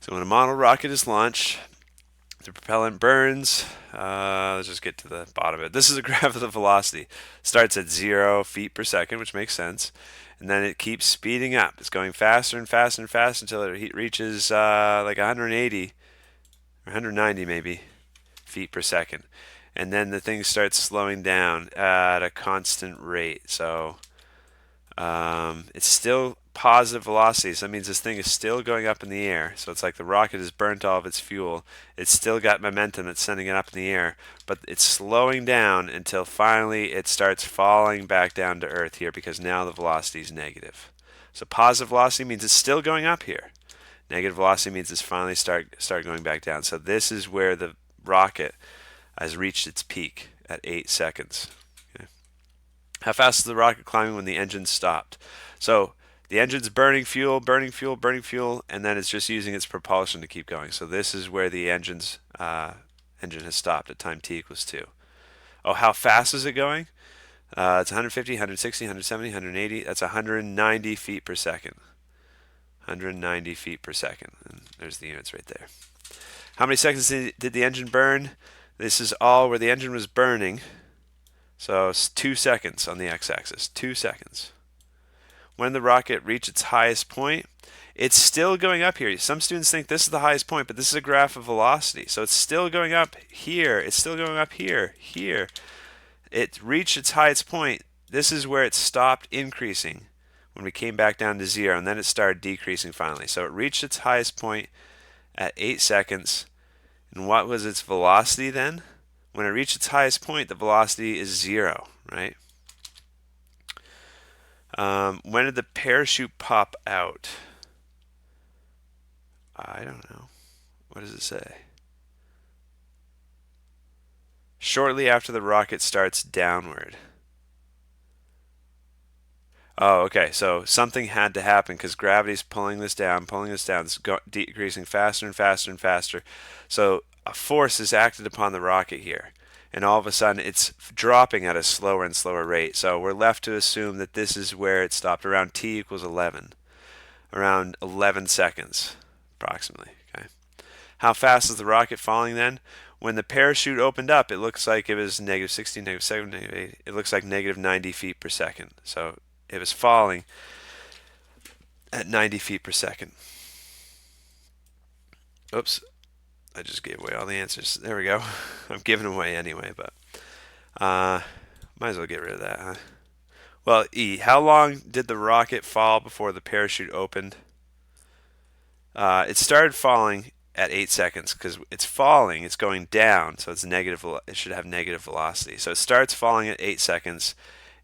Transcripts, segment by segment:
So when a model rocket is launched, the propellant burns. Let's just get to the bottom of it. This is a graph of the velocity. Starts at 0 feet per second, which makes sense. And then it keeps speeding up. It's going faster and faster and faster until it reaches like 180 or 190 maybe feet per second. And then the thing starts slowing down at a constant rate. So it's still positive velocity, so that means this thing is still going up in the air. So it's like the rocket has burnt all of its fuel. It's still got momentum that's sending it up in the air, but it's slowing down until finally it starts falling back down to Earth here because now the velocity is negative. So positive velocity means it's still going up here. Negative velocity means it's finally start going back down. So this is where the rocket has reached its peak at 8 seconds. Okay. How fast is the rocket climbing when the engine stopped? So the engine's burning fuel, burning fuel, burning fuel, and then it's just using its propulsion to keep going. So this is where the engine has stopped at time t equals 2. Oh, how fast is it going? It's 150, 160, 170, 180. That's 190 feet per second. 190 feet per second. And there's the units right there. How many seconds did the engine burn? This is all where the engine was burning. So it's 2 seconds on the x-axis. 2 seconds. When the rocket reached its highest point, it's still going up here. Some students think this is the highest point, but this is a graph of velocity. So it's still going up here. It's still going up here, here. It reached its highest point. This is where it stopped increasing when we came back down to 0, and then it started decreasing finally. So it reached its highest point at 8 seconds. And what was its velocity then? When it reached its highest point, the velocity is 0, right? When did the parachute pop out? I don't know. What does it say? Shortly after the rocket starts downward. Oh, okay. So something had to happen because gravity's pulling this down, pulling this down. It's decreasing faster and faster and faster. So a force is acted upon the rocket here. And all of a sudden it's dropping at a slower and slower rate. So we're left to assume that this is where it stopped around t equals 11. Around 11 seconds, approximately. Okay. How fast is the rocket falling then? When the parachute opened up, it looks like it was negative 60, negative 7, negative 8. It looks like negative 90 feet per second. So it was falling at 90 feet per second. Oops, I just gave away all the answers. There we go. I'm giving away anyway, but might as well get rid of that, huh? Well, E, how long did the rocket fall before the parachute opened? It started falling at 8 seconds because it's falling, it's going down, so it's negative. It should have negative velocity. So it starts falling at 8 seconds,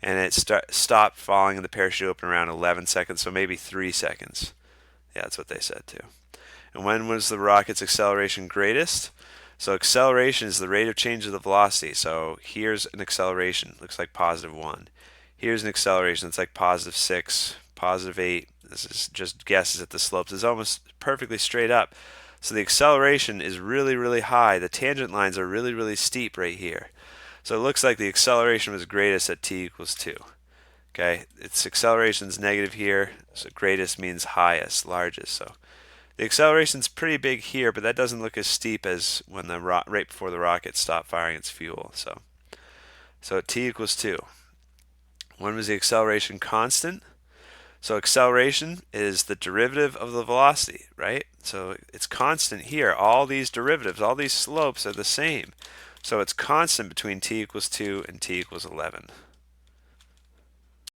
and it stopped falling, and the parachute opened around 11 seconds, so maybe 3 seconds. Yeah, that's what they said too. And when was the rocket's acceleration greatest? So acceleration is the rate of change of the velocity. So here's an acceleration, looks like positive 1. Here's an acceleration, it's like positive 6, positive 8. This is just guesses at the slopes. It's almost perfectly straight up. So the acceleration is really, really high. The tangent lines are really, really steep right here. So it looks like the acceleration was greatest at t equals 2. Okay, its acceleration is negative here, so greatest means highest, largest. So the acceleration's pretty big here, but that doesn't look as steep as when the right before the rocket stopped firing its fuel. So at t equals 2. When was the acceleration constant? So acceleration is the derivative of the velocity, right? So it's constant here. All these derivatives, all these slopes are the same. So it's constant between t equals 2 and t equals 11.